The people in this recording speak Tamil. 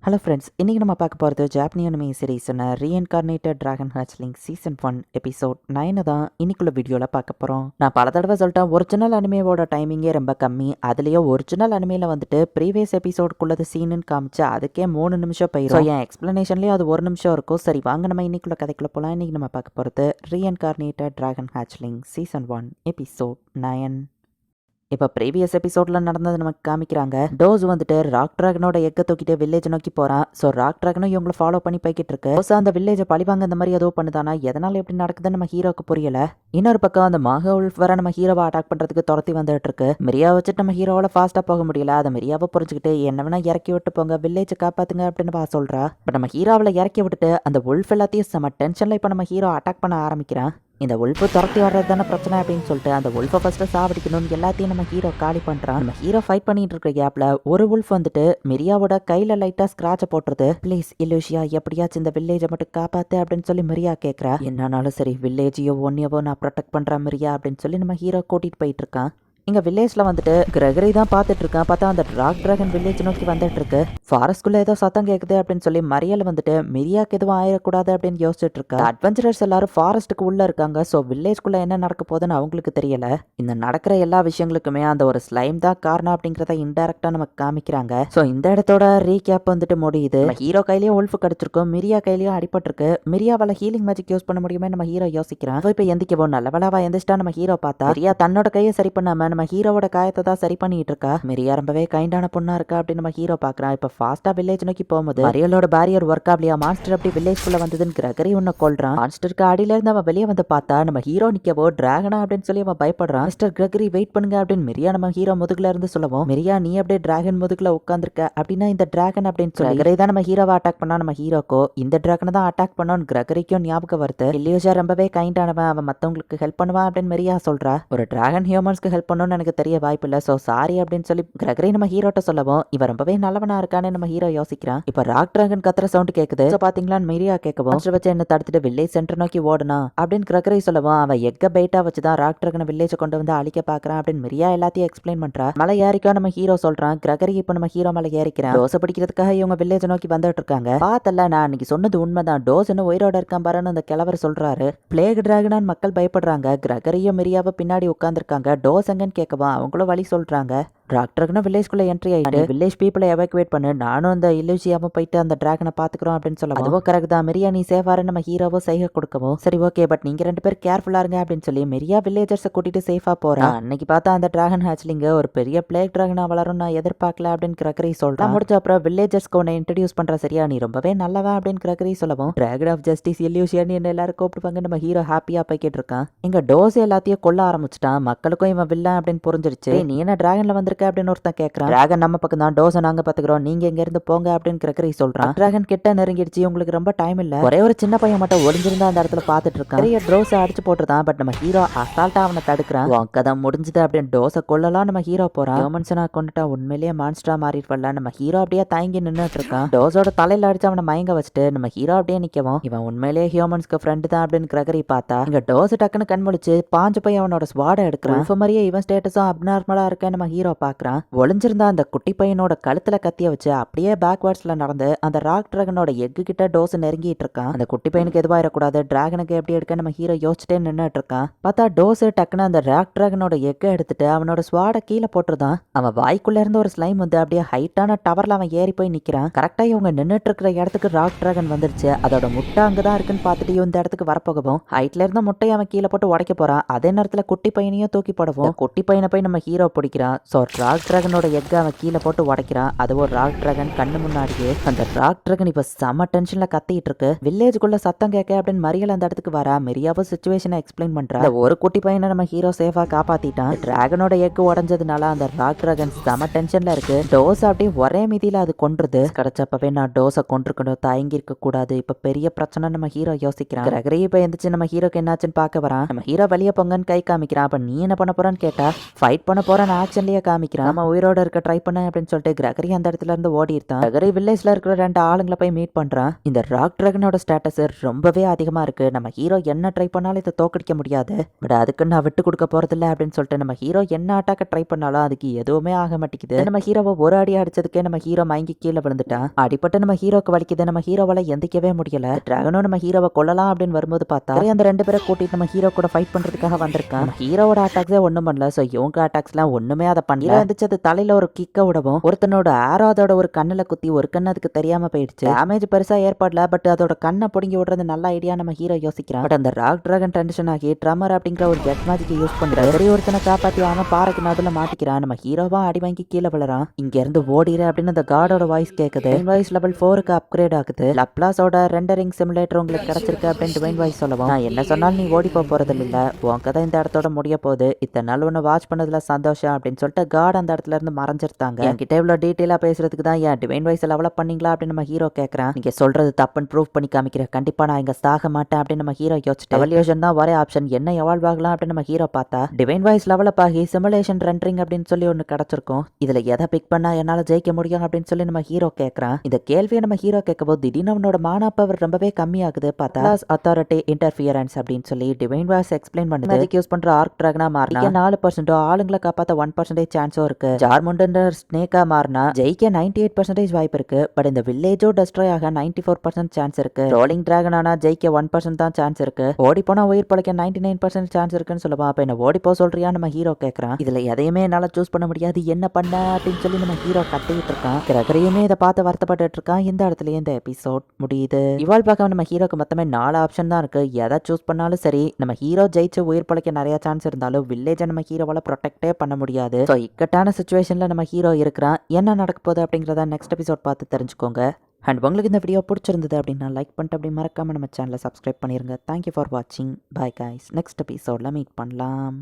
ஹலோ ஃப்ரெண்ட்ஸ், இன்றைக்கி நம்ம பார்க்க போகிறது ஜாப்பனீஸ் அனிமே சீரீஸான reincarnated dragon hatchling season 1 episode 9 தான் இன்னைக்குள்ள வீடியோவில் பார்க்க போகிறோம். நான் பல தடவை சொல்லிட்டேன், ஒரிஜினல் அனிமேவோட டைமிங்கே ரொம்ப கம்மி. அதுலேயே ஒரிஜினல் அனிமேல வந்துட்டு ப்ரீவியஸ் எபிசோடுக்குள்ளது சீனுன்னு காமிச்சு அதுக்கே 3 நிமிஷம் போயிடும். ஸோ என் எக்ஸ்ப்ளனேஷன்லேயும் அது 1 நிமிஷம் இருக்கும். சரி வாங்க நம்ம இன்னைக்குள்ள கதைக்குள்ள போகலாம். இன்றைக்கி நம்ம பார்க்க போகிறது reincarnated dragon hatchling season 1 episode 9. இப்போ ப்ரீவியஸ் எபிசோடில் நடந்தது நமக்கு காமிக்கிறாங்க. டோஸ் வந்துட்டு ராக் டிராகனோட எக்கை தூக்கிட்டு வில்லேஜ் நோக்கி போகிறான். ஸோ ராக் டிராகனும் இவங்களை ஃபாலோ பண்ணி போய்கிட்டு இருக்கு. டோஸ் அந்த வில்லேஜை பழிவாங்க இந்த மாதிரி ஏதோ பண்ணுதானா, எதனால எப்படி நடக்குதுன்னு நம்ம ஹீரோக்கு புரியல. இன்னொரு பக்கம் அந்த மாக உல்ஃப் வர நம்ம ஹீரோவை அட்டாக் பண்ணுறதுக்கு துரத்தி வந்துட்டு இருக்கு. மிரியா வச்சுட்டு நம்ம ஹீரோவால் ஃபாஸ்ட்டாக போக முடியல. அதை மிரியாவை புரிஞ்சுக்கிட்டு என்ன வேணா இறக்கி விட்டு போங்க, வில்லேஜை காப்பாத்துங்க அப்படின்னு சொல்கிறா. பட் நம்ம ஹீரோவில் இறக்கி விட்டுட்டு அந்த உல்ஃப் எல்லாத்தையும் செம்ம டென்ஷனில் இப்போ நம்ம ஹீரோ அட்டாக் பண்ண ஆரம்பிக்கிறான். இந்த உல்ஃபு துரத்தி வர்றது தானே பிரச்சனை அப்படின்னு சொல்லிட்டு அந்த உல்ஃபை ஃபர்ஸ்ட்டு சாவடிக்கணும்னு எல்லாத்தையும் நம்ம ஹீரோ காலி பண்ணுறான். நம்ம ஹீரோ ஃபைட் பண்ணிட்டு இருக்க கேப்ல ஒரு உல்ஃப் வந்துட்டு மிரியாவோட கையில் லைட்டாக ஸ்க்ராட்சை போட்டுருது. ப்ளீஸ் இலூஷியா, எப்படியாச்சும் இந்த வில்லேஜை மட்டும் காப்பாத்து அப்படின்னு சொல்லி மிரியா கேட்குறா. என்னன்னாலும் சரி, வில்லேஜையோ ஒன்னையவோ நான் ப்ரொடெக்ட் பண்ணுறேன் மிரியா அப்படின்னு சொல்லி நம்ம ஹீரோ கூட்டிகிட்டு போயிட்டு இருக்கான். இங்கே வில்லேஜில் வந்துட்டு கிரெகரி தான் பார்த்துட்டு இருக்கான். பார்த்தா அந்த ராக் டிராகன் வில்லேஜ் நோக்கி வந்துட்டு இருக்கு. ஃபாரஸ்ட்குள்ளே ஏதோ சத்தம் கேட்குது அப்படின்னு சொல்லி மரியல் வந்துட்டு மிரியாக்கு எதுவும் ஆயிடக்கூடாது அப்படின்னு யோசிச்சுட்டு இருக்கா. அட்வென்ச்சரர்ஸ் எல்லாரும் ஃபாரஸ்ட்டுக்கு உள்ளே இருக்காங்க. ஸோ வில்லேஜ்குள்ளே என்ன நடக்க போகுதுன்னு அவங்களுக்கு தெரியல. இந்த நடக்கிற எல்லா விஷயங்களுக்குமே அந்த ஒரு ஸ்லைம் தான் காரணம் அப்படிங்கிறத இன்டெரக்டாக நமக்கு காமிக்கிறாங்க. ஸோ இந்த இடத்தோட ரீகேப் வந்துட்டு முடியுது. ஹீரோ கையிலேயே உல்ஃபு கிடச்சிருக்கும், மிரியா கையிலேயும் அடிபட்டிருக்கு. மிரியாவால் ஹீலிங் மேஜிக் யூஸ் பண்ண முடியுமே நம்ம ஹீரோ யோசிக்கிறான். இப்போ எந்திக்கவோ நல்லவளாவா எந்திரிச்சிட்டா நம்ம ஹீரோ பார்த்தா மிரியா தன்னோட கையை சரி பண்ணாம நம்ம ஹீரோவோட காயத்தை தான் சரி பண்ணிட்டு இருக்கா. மிரியா ரொம்பவே கைண்டான பொண்ணா இருக்கா அப்படின்னு நம்ம ஹீரோ பாக்குறான். இப்ப ஃபாஸ்டா வில்லேஜ் நோக்கி போகும்போது மரியலோட பேரியர் ஒர்க் ஆகலையா, மான்ஸ்டர் அப்படி வில்லேஜ்குள்ள வந்ததுன்னு கிரெகரி உன்னை கொல்றான். மான்ஸ்டருக்கு அடியில இருந்து அவன் வெளியே வந்து பார்த்தா நம்ம ஹீரோ நிக்கவோ டிராகனா அப்படின்னு சொல்லி அவன் பயப்படுறான். மிஸ்டர் கிரெகரி வெயிட் பண்ணுங்க அப்படின்னு மிரியா நம்ம ஹீரோ முதுகுல இருந்து சொல்லவும், மிரியா நீ அப்படியே டிராகன் முதுகுல உட்காந்துருக்க அப்படின்னா இந்த டிராகன் அப்படின்னு சொல்லி கிரெகரி தான் நம்ம ஹீரோவை அட்டாக் பண்ணா. நம்ம ஹீரோக்கோ இந்த டிராகனை தான் அட்டாக் பண்ணோன்னு கிரெகரிக்கும் ஞாபகம் வருது. இலியோஷா ரொம்பவே கைண்டானவன், அவன் மத்தவங்களுக்கு ஹெல்ப் பண்ணுவான் அப்படின்னு மிரியா சொல்றா. ஒரு டிராகன் ஹியூமன்ஸ்க்கு ஹெல்ப் பண்ணணும்னு எனக்கு தெரிய வாய்ப்பு இல்லை, ஸோ சாரி அப்படின்னு சொல்லி கிரெகரி நம்ம ஹீரோட்ட சொல்லவும் இவன் ரொம்பவே நல்லவனா இருக்கான்னு நம்ம ஹீரோ யோசிக்கிறான். இப்ப ராக் டிராகன் கத்துற சவுண்ட் கேக்குது. பாத்தீங்களான்னு மிரியா கேட்கவும் வச்சு என்ன தடுத்துட்டு வில்லேஜ் சென்டர் நோக்கி ஓடுனா அப்படின்னு கிரெகரி சொல்லவும் அவன் எக்க பைட்டா வச்சுதான் ராக் டிராகனை வில்லேஜ் கொண்டு வந்து அழிக்க பாக்குறான் அப்படின்னு மிரியா எல்லாத்தையும் எக்ஸ்பிளைன் பண்றா. மலை ஏறிக்கோ நம்ம ஹீரோ சொல்றான். கிரெகரி இப்ப நம்ம ஹீரோ மலை ஏறிக்கிறான். டோஸை பிடிக்கிறதுக்காக இவங்க வில்லேஜ் நோக்கி வந்துட்டு இருக்காங்க. பார்த்தல, நான் அன்னைக்கு சொன்னது உண்மைதான், டோஸ் என்ன உயிரோட இருக்கான் பாருன்னு அந்த கிழவர் சொல்றாரு. பிளேக் டிராகனான் மக்கள் பயப்படுறாங்க. கிரெகரியும் மிரியாவை பின்னாடி உட்காந்துருக்காங்க. டோஸ் எங்கன்னு கேட்கவும் அவங்களும் வழி சொல்றாங்க. ராக் டிராகனும் வில்லேஜ்குள்ள என்ட்ரி ஆயிட்டு வில்லேஜ் பீப்புளை எவாக்குவேட் பண்ணு, நானும் அந்த இலூசியாவும் போயிட்டு அந்த டிராகனை பாத்துக்கிறோம் அப்படின்னு சொல்லுவோம். அதுவும் கரெக்ட் தான் மிரியா, நீ சேஃபாரு நம்ம ஹீரோவோ சைகை கொடுக்கவும் சரி ஓகே, பட் நீங்க 2 பேர் கேர்ஃபுல்லா இருங்க அப்படின்னு சொல்லி மிரியா வில்லேஜர்ஸை கூட்டிட்டு சேஃபா போறா. அன்னைக்கு பார்த்தா அந்த டிராகன் ஹேட்ச்லிங்க ஒரு பெரிய பிளேக் டிராகனா வளரும் நான் எதிர்பார்க்கல அப்படின்னு கிரெகரி சொல்றான். முடிச்ச அப்புறம் வில்லேஜர்ஸ்க்கு உன்னை இன்ட்ரடியூஸ் பண்ற சரியா, நீ ரொம்பவே நல்லவா அப்படின்னு கிரெகரி சொல்லவும் டிராகன் ஆஃப் ஜஸ்டிஸ் இலூசியான்னு என்ன எல்லாரும் கூப்பிடுவாங்க. நம்ம ஹீரோ ஹாப்பியா போய்கிட்டு இருக்கான். இங்க டோஸ் எல்லாத்தையும் கொல்ல ஆரம்பிச்சிட்டான். மக்களுக்கும் இவன் வில்லன் அப்படின்னு புரிஞ்சிருச்சு. நீ என்ன டிராகன்ல வந்திருக்க அப்படின்னு ஒருத்தன் கேட்கறான். டிராகன் நம்ம பக்கம் தான், டோஸை நாங்க பாத்துக்கிறோம், நீங்க எங்க இருந்து போங்க அப்படின்னு கிரெகரி சொல்றான். டிராகன் கிட்ட நெருங்கிடுச்சு, உங்களுக்கு ரொம்ப டைம் இல்ல. ஒரே ஒரு சின்ன பையன் மட்டும் ஒளிஞ்சிருந்தா அந்த இடத்துல பாத்துட்டு இருக்கான். பெரிய டோஸை அடிச்சு போட்டுதான். பட் நம்ம ஹீரோ அசால்ட்டா அவனை தடுக்கிறான். கதை முடிஞ்சது அப்படின்னு டோஸை கொல்லலாம் நம்ம ஹீரோ போறான். ஹியூமன்ஸை கொண்டுட்டா உண்மையிலேயே மான்ஸ்டரா மாறிடுவல. நம்ம ஹீரோ அப்படியே தயங்கி நின்னுட்டு இருக்கான். டோஸோட தலையில அடிச்சு அவனை மயங்க வச்சுட்டு நம்ம ஹீரோ அப்படியே நிக்கவும் இவன் உண்மையிலேயே ஹியூமன்ஸ்க்கு ஃப்ரெண்டு தான் அப்படின்னு கிரெகரி பார்த்தா இங்க டோஸ் டக்குன்னு கண்முழிச்சு பாஞ்சு போய் அவனோட ஸ்வாடை எடுக்கிறான். மாதிரியே இவன் ஸ்டேட்டஸும் அப்நார்மலா இருக்கேன் நம்ம ஹீரோ பாக்குறான். ஒளிஞ்சிருந்தா அந்த குட்டி பையனோட கழுத்துல கத்திய வச்சு அப்படியே பேக்வர்ட்ஸ்ல நடந்து அந்த ராக் டிராகனோட எக்கு கிட்ட டோஸ் நெருங்கிட்டு இருக்கான். அந்த குட்டி பையனுக்கு எதுவாயிடக்கூடாது, டிராகனுக்கு எப்படி எடுக்க நம்ம ஹீரோ யோசிச்சுட்டே நின்னுட்டு இருக்கான். பார்த்தா டோஸ் டக்குன்னு அந்த ராக் டிராகனோட எக்கை எடுத்துட்டு அவனோட ஸ்வாட கீழே போட்டுருதான். அவன் வாய்க்குள்ள இருந்து ஒரு ஸ்லைம் வந்து அப்படியே ஹைட்டான டவர்ல அவன் ஏறி போய் நிக்கிறான். கரெக்டா இவங்க நின்னுட்டு இருக்கிற இடத்துக்கு ராக் டிராகன் வந்துருச்சு. அதோட முட்டை அங்கதான் இருக்குன்னு பார்த்துட்டு இந்த இடத்துக்கு வரப்போகவும் ஹைட்ல இருந்த முட்டையை அவன் கீழே போட்டு உடைக்க போறான். அதே நேரத்துல குட்டி பையனையும் தூக்கி போடவும் குட்டி பையனை போய் நம்ம ஹீரோ பிடிக்கிறான். ஸோ ராக் டிராகனோட எக்கை அவன் கீழே போட்டு உடைக்கிறான். அது ஒரு ராக் டிராகன் கண்ணு முன்னாடியே அந்த ராக் டிராகன் இப்ப செம டென்ஷன்ல கத்திட்டு இருக்கு. வில்லேஜுக்குள்ள சத்தம் கேட்க அப்படின்னு மரியல் அந்த இடத்துக்கு வரா. மிரியாவும் சிச்சுவேஷனை எக்ஸ்பிளைன் பண்றா. ஒரு குட்டி பையனை நம்ம ஹீரோ சேஃபா காப்பாத்திட்டான். டிராகனோட எக்கு உடஞ்சதுனால அந்த ராக் டிராகன் செம டென்ஷன்ல இருக்கு. டோஸ் அப்படியே ஒரே மீதியில அது கொன்றுது. கிடைச்சப்பவே நான் டோஸை கொண்டிருக்கணும், தயங்கி இருக்க கூடாது, இப்ப பெரிய பிரச்சனை நம்ம ஹீரோ யோசிக்கிறான். கிரெகரி இப்ப எந்திரிச்சு நம்ம ஹீரோக்கு என்னாச்சுன்னு பார்க்க வரான். நம்ம ஹீரோ வெளியே பொங்கன்னு கை காமிக்கிறான். அப்ப நீ என்ன பண்ண போறான்னு கேட்டா ஃபைட் பண்ண போறான்னு ஆக்ஷன்லயே காமி காமிக்கிறான். நம்ம உயிரோட இருக்க ட்ரை பண்ண அப்படின்னு சொல்லிட்டு கிரகரி அந்த இடத்துல இருந்து ஓடி இருக்கான். கிரகரி வில்லேஜ்ல இருக்கிற 2 ஆளுங்களை போய் மீட் பண்றான். இந்த ராக் டிராகனோட ஸ்டேட்டஸ் ரொம்பவே அதிகமா இருக்கு. நம்ம ஹீரோ என்ன ட்ரை பண்ணாலும் இதை தோக்கடிக்க முடியாது. பட் அதுக்கு நான் விட்டு கொடுக்க போறதில்ல அப்படின்னு சொல்லிட்டு நம்ம ஹீரோ என்ன அட்டாக்க ட்ரை பண்ணாலும் அதுக்கு எதுவுமே ஆக மாட்டேங்குது. நம்ம ஹீரோவை ஒரு அடி அடிச்சதுக்கே நம்ம ஹீரோ மயங்கி கீழே விழுந்துட்டான். அடிப்பட்டு நம்ம ஹீரோக்கு வலிக்குது. நம்ம ஹீரோவால எந்திக்கவே முடியல. டிராகனும் நம்ம ஹீரோவை கொல்லலாம் அப்படின்னு வரும்போது பார்த்தா அந்த 2 பேரை கூட்டிட்டு நம்ம ஹீரோ கூட ஃபைட் பண்றதுக்காக வந்திருக்கான். ஹீரோவோட அட்டாக்ஸே ஒண்ணும் பண்ணல. சோ இவங்க அட்டாக்ஸ்லாம் ஒண்ணுமே அதை பண்ணல. இருந்துச்சு தலையில ஒரு கிக்க விடவும் ஒருத்தனோட ஆரோ அதோட ஒரு கண்ணுல குத்தி ஒரு கண்ணு அதுக்கு தெரியாம போயிடுச்சு. டேமேஜ் பெருசா ஏற்படல. பட் அதோட கண்ணை புடுங்கி விடுறது நல்ல ஐடியா நம்ம ஹீரோ யோசிக்கிறான். பட் அந்த ராக் டிராகன் டென்ஷன் ஆகி ட்ரமர் அப்படிங்கிற ஒரு ஜெட் மேஜிக் யூஸ் பண்றாரு. சரி ஒருத்தனை காப்பாத்தி அவன் பாறைக்கு நடுல மாட்டிக்கிறான். நம்ம ஹீரோவா அடி வாங்கி கீழே விழறான். இங்க இருந்து ஓடிரு அப்படின்னு அந்த காடோட வாய்ஸ் கேக்குது. வாய்ஸ் லெவல் 4க்கு அப்கிரேட் ஆகுது. லப்லாஸோட ரெண்டரிங் சிமுலேட்டர் உங்களுக்கு கிடைச்சிருக்கு அப்படின்னு டிவைன் வாய்ஸ் சொல்லவும் நான் என்ன சொன்னாலும் நீ ஓடி போறது இல்ல. உன் கதை இந்த இடத்தோட முடிய போகுது. இத்தனை நாள் ஒன்று வாட்ச் பண்ணதுல சந்தோஷம் அப்படின்னு சொல்லிட்டு காட் அந்த இடத்துல இருந்து மறைஞ்சிருந்தாங்க. என்கிட்ட இவ்வளோ டீட்டெயிலாக பேசுறதுக்கு தான் என் டிவைன் வாய்ஸ் டெவலப் பண்ணீங்களா அப்படின்னு நம்ம ஹீரோ கேட்கறான். நீங்க சொல்றது தப்புன்னு ப்ரூவ் பண்ணி காமிக்கிறேன். கண்டிப்பா நான் இங்க சாக மாட்டேன் அப்படின்னு நம்ம ஹீரோ யோசிச்சுட்டு எவல்யூஷன் தான் ஒரே ஆப்ஷன். என்ன எவால்வ் ஆகலாம் அப்படின்னு நம்ம ஹீரோ பார்த்தா டிவைன் வாய்ஸ் டெவலப் ஆகி சிமுலேஷன் ரெண்டரிங் அப்படின்னு சொல்லி ஒன்று கிடைச்சிருக்கும். இதுல எதை பிக் பண்ணா என்னால ஜெயிக்க முடியும் அப்படின்னு சொல்லி நம்ம ஹீரோ கேட்கறான். இந்த கேள்வியை நம்ம ஹீரோ கேட்கும்போது திடீர்னு அவனோட மானா பவர் ரொம்பவே கம்மியாகுது. பார்த்தா அத்தாரிட்டி இன்டர்ஃபியரன்ஸ் அப்படின்னு சொல்லி டிவைன் வாய்ஸ் எக்ஸ்பிளைன் பண்ணுது. மேஜிக் யூஸ் பண்ற ஆர்க் டிராகனா மாறினா 4% ஆளுங்களை காப்பாத்த 1% சான்ஸும் இருக்கு. ஜார்முண்டன்ற ஸ்னேக்கா மாறினா ஜெயிக்க 98% வாய்ப்பு இருக்கு. பட் இந்த வில்லேஜோ டெஸ்ட்ராய் ஆக 94% சான்ஸ் இருக்கு. ரோலிங் டிராகன் ஆனா ஜெயிக்க 1% தான் சான்ஸ் இருக்கு. ஓடி போனா உயிர் பழைக்க 99% சான்ஸ் இருக்குன்னு சொல்லுவா. அப்ப என்ன ஓடி போ சொல்றியா நம்ம ஹீரோ கேட்கறான். இதுல எதையுமே என்னால சூஸ் பண்ண முடியாது, என்ன பண்ண அப்படின்னு சொல்லி நம்ம ஹீரோ கத்திக்கிட்டு இருக்கான். கிரகரியுமே இதை பார்த்து வருத்தப்பட்டு இருக்கான். இந்த இடத்துலயே இந்த எபிசோட் முடியுது. இவால் பார்க்க நம்ம ஹீரோக்கு மொத்தமே 4 ஆப்ஷன் தான் இருக்கு. எதை சூஸ் பண்ணாலும் சரி நம்ம ஹீரோ ஜெயிச்சு உயிர் பழைக்க நிறைய சான்ஸ் இருந்தாலும் வில்லேஜை நம்ம ஹீரோவால ப்ரொடெக்டே பண்ண முடியாது. ஸோ இக்கட்டான சுச்சுவேஷன்ல நம்ம ஹீரோ இருக்கிறான். என்ன நடக்க போகுது அப்படிங்கிறத நெக்ஸ்ட் எபிசோட் பார்த்து தெரிஞ்சுக்கோங்க. அண்ட் உங்களுக்கு இந்த வீடியோ பிடிச்சிருந்தது அப்படின்னா லைக் பண்ணிட்டு அப்படி மறக்காம நம்ம சேனலை சப்ஸ்கிரைப் பண்ணிருங்க. தேங்க்யூ ஃபார் வாட்சிங். Bye guys. நெக்ஸ்ட் எபிசோட்ல மீட் பண்ணலாம்.